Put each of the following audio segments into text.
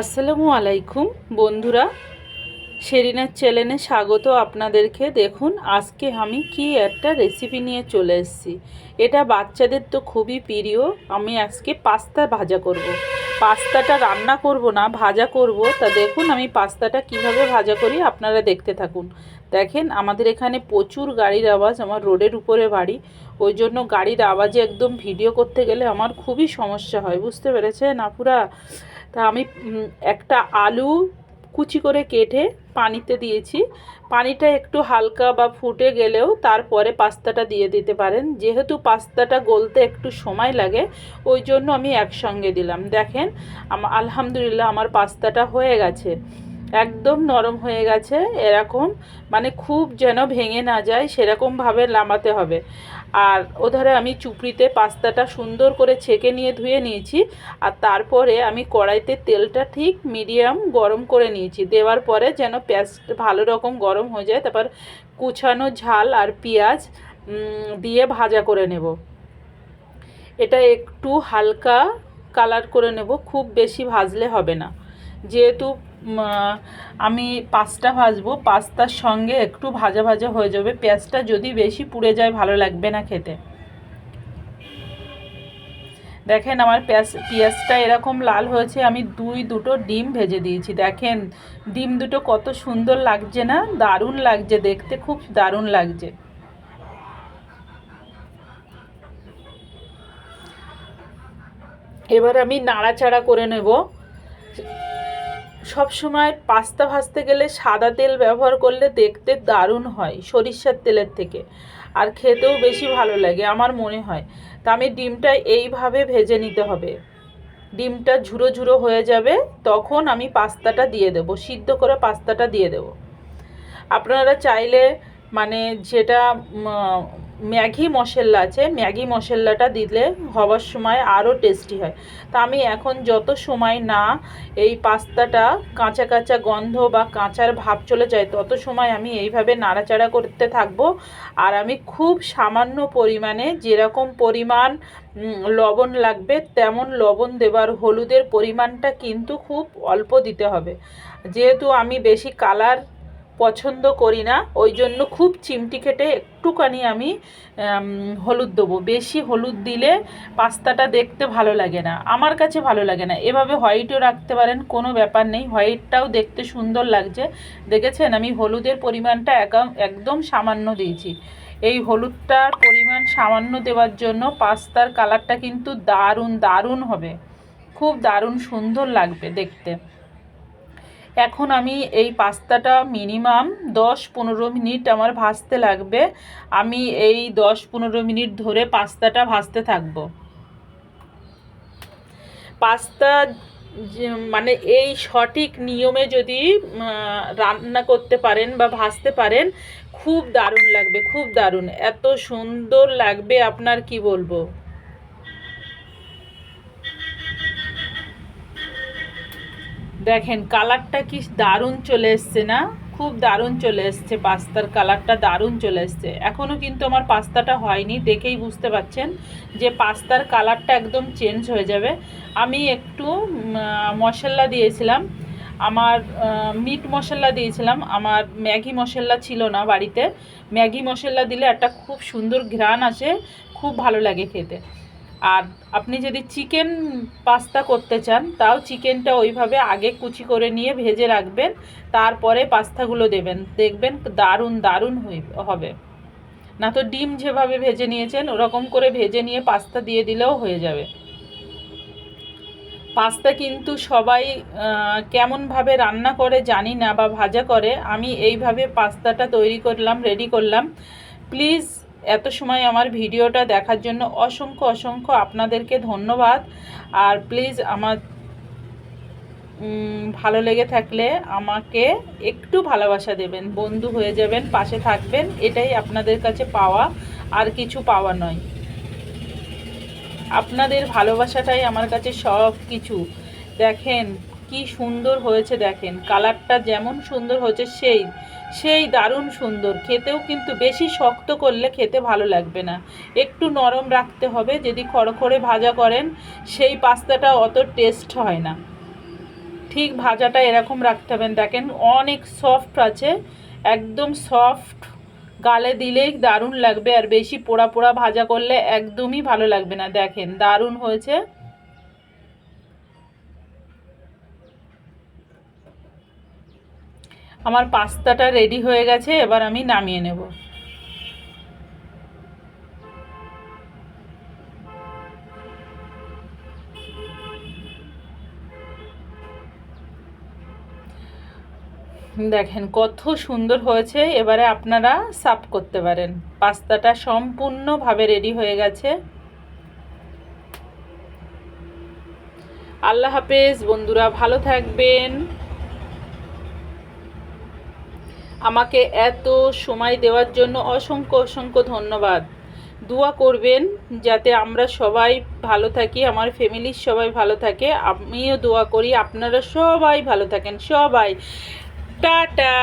আসসালামু আলাইকুম বন্ধুরা, শেরিনার চ্যানেলে স্বাগত আপনাদেরকে। দেখুন আজকে আমি কি একটা রেসিপি নিয়ে চলে এসেছি। এটা বাচ্চাদের তো খুবই প্রিয়। আমি আজকে পাস্তা ভাজা করব। পাস্তাটা রান্না করব না, ভাজা করব। তা দেখুন আমি পাস্তাটা কিভাবে ভাজা করি, আপনারা দেখতে থাকুন। দেখেন আমাদের এখানে প্রচুর গাড়ির আওয়াজ, আমার রোডের উপরে বাড়ি, ওই জন্য গাড়ির আওয়াজে একদম ভিডিও করতে গেলে আমার খুবই সমস্যা হয়, বুঝতে পেরেছেন আপুরা। তা আমি একটা আলু কুচি করে কেটে পানিতে দিয়েছি। পানিটা একটু হালকা বা ফুটে গেলেও তারপরে পাস্তাটা দিয়ে দিতে পারেন। যেহেতু পাস্তাটা গলতে একটু সময় লাগে, ওই জন্য আমি একসঙ্গে দিলাম। দেখেন আলহামদুলিল্লাহ আমার পাস্তাটা হয়ে গেছে, একদম নরম হয়ে গেছে। এরকম মানে খুব যেন ভেঙে না যায় সেরকমভাবে নামাতে হবে। আর ওধারে আমি চুপড়িতে পাস্তাটা সুন্দর করে ছেঁকে নিয়ে ধুয়ে নিয়েছি। আর তারপরে আমি কড়াইতে তেলটা ঠিক মিডিয়াম গরম করে নিয়েছি। দেওয়ার পরে যেন পেঁয়াজ ভালো রকম গরম হয়ে যায়, তারপর কুচানো ঝাল আর পেঁয়াজ দিয়ে ভাজা করে নেব। এটা একটু হালকা কালার করে নেব, খুব বেশি ভাজলে হবে না। যেহেতু আমি পাস্তা ভাজবো, পাস্তার সঙ্গে একটু ভাজা ভাজা হয়ে যাবে। পেঁয়াজটা যদি বেশি পুড়ে যায় ভালো লাগবে না খেতে। দেখেন আমার পেঁয়াজটা এরকম লাল হয়েছে। আমি দুটো ডিম ভেজে দিয়েছি। দেখেন ডিম দুটো কত সুন্দর লাগছে না? দারুণ লাগছে দেখতে, খুব দারুণ লাগছে। এবার আমি নাড়াচাড়া করে নেব। সব সময় পাস্তা ভাজতে গেলে সাদা তেল ব্যবহার করলে দেখতে দারুণ হয় সরিষার তেলের থেকে, আর খেতেও বেশি ভালো লাগে আমার মনে হয়। তা আমি ডিমটা এইভাবে ভেজে নিতে হবে। ডিমটা ঝুরো ঝুরো হয়ে যাবে, তখন আমি পাস্তাটা দিয়ে দেবো, সিদ্ধ করে পাস্তাটা দিয়ে দেবো। আপনারা চাইলে মানে যেটা ম্যাগি মশলা আছে, ম্যাগি মশলাটা দিলে হওয়ার সময় আরও টেস্টি হয়। তা আমি এখন যত সময় না এই পাস্তাটা কাঁচা কাঁচা গন্ধ বা কাঁচার ভাব চলে যায়, তত সময় আমি এইভাবে নাড়াচাড়া করতে থাকবো। আর আমি খুব সামান্য পরিমাণে, যেরকম পরিমাণ লবণ লাগবে তেমন লবণ দেবার, হলুদের পরিমাণটা কিন্তু খুব অল্প দিতে হবে। যেহেতু আমি বেশি কালার পছন্দ করি না, ওই জন্য খুব চিমটি কেটে একটুখানি আমি হলুদ দেবো। বেশি হলুদ দিলে পাস্তাটা দেখতে ভালো লাগে না, আমার কাছে ভালো লাগে না। এভাবে হোয়াইটও রাখতে পারেন, কোনো ব্যাপার নেই, হোয়াইটটাও দেখতে সুন্দর লাগছে। দেখেছেন আমি হলুদের পরিমাণটা একদম সামান্য দিয়েছি। এই হলুদটার পরিমাণ সামান্য দেওয়ার জন্য পাস্তার কালারটা কিন্তু দারুণ দারুণ হবে, খুব দারুণ সুন্দর লাগবে দেখতে। এখন আমি এই পাস্তাটা মিনিমাম 10-15 মিনিট আমার ভাজতে লাগবে। আমি এই 10-15 মিনিট ধরে পাস্তাটা ভাজতে থাকবো। পাস্তা মানে এই সঠিক নিয়মে যদি রান্না করতে পারেন বা ভাজতে পারেন, খুব দারুণ লাগবে, খুব দারুণ, এত সুন্দর লাগবে আপনার কি বলবো। দেখেন কালারটা কি দারুণ চলে এসছে না? খুব দারুণ চলে এসছে, পাস্তার কালারটা দারুণ চলে এসছে। এখনও কিন্তু আমার পাস্তাটা হয়নি, দেখেই বুঝতে পাচ্ছেন যে পাস্তার কালারটা একদম চেঞ্জ হয়ে যাবে। আমি একটু মশলা দিয়েছিলাম, আমার মিট মশলা দিয়েছিলাম, আমার ম্যাগি মশলা ছিল না বাড়িতে। ম্যাগি মশলা দিলে একটা খুব সুন্দর ঘ্রাণ আসে, খুব ভালো লাগে খেতে। আর আপনি যদি চিকেন পাস্তা করতে চান, তাও চিকেনটা ওইভাবে আগে কুচি করে নিয়ে ভেজে রাখবেন, তারপরে পাস্তাগুলো দেবেন, দেখবেন দারুণ দারুণ হবে। না তো ডিম যেভাবে ভেজে নিয়েছেন ওরকম করে ভেজে নিয়ে পাস্তা দিয়ে দিলেও হয়ে যাবে। পাস্তা কিন্তু সবাই কেমনভাবে রান্না করে জানি না বা ভাজা করে, আমি এইভাবে পাস্তাটা তৈরি করলাম, রেডি করলাম। প্লিজ এত সময় আমার ভিডিওটা দেখার জন্য অসংখ্য অসংখ্য আপনাদেরকে ধন্যবাদ। আর প্লিজ আমার ভালো লেগে থাকলে আমাকে একটু ভালোবাসা দেবেন, বন্ধু হয়ে যাবেন, পাশে থাকবেন, এটাই আপনাদের কাছে পাওয়া, আর কিছু পাওয়া নয়। আপনাদের ভালোবাসাটাই আমার কাছে সব কিছু। দেখেন কি সুন্দর হয়েছে, দেখেন কালারটা যেমন সুন্দর হয়েছে, সেই দারুণ সুন্দর। খেতেও কিন্তু বেশি শক্ত করলে খেতে ভালো লাগবে না, একটু নরম রাখতে হবে। যদি খড়খড়ে ভাজা করেন সেই পাস্তাটা অত টেস্ট হয় না। ঠিক ভাজাটা এরকম রাখতে হবেন। দেখেন অনেক সফট আছে, একদম সফট, গালে দিলেই দারুণ লাগবে। আর বেশি পোড়া পোড়া ভাজা করলে একদমই ভালো লাগবে না। দেখেন দারুণ হয়েছে। আমার পাস্তাটা রেডি হয়ে গেছে, এবার আমি নামিয়ে নেব। দেখেন কত সুন্দর হয়েছে। এবারে আপনারা সার্ভ করতে পারেন। পাস্তাটা সম্পূর্ণভাবে রেডি হয়ে গেছে। আল্লাহ হাফেজ বন্ধুরা, ভালো থাকবেন। আমাকে এত সময় দেওয়ার জন্য অসংখ্য অসংখ্য ধন্যবাদ। দোয়া করবেন যাতে আমরা সবাই ভালো থাকি, আমার ফ্যামিলির সবাই ভালো থাকে। আমিও দোয়া করি আপনারা সবাই ভালো থাকেন, সবাই। টাটা,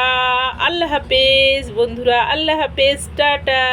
আল্লাহ হাফেজ বন্ধুরা, আল্লাহ হাফেজ, টাটা।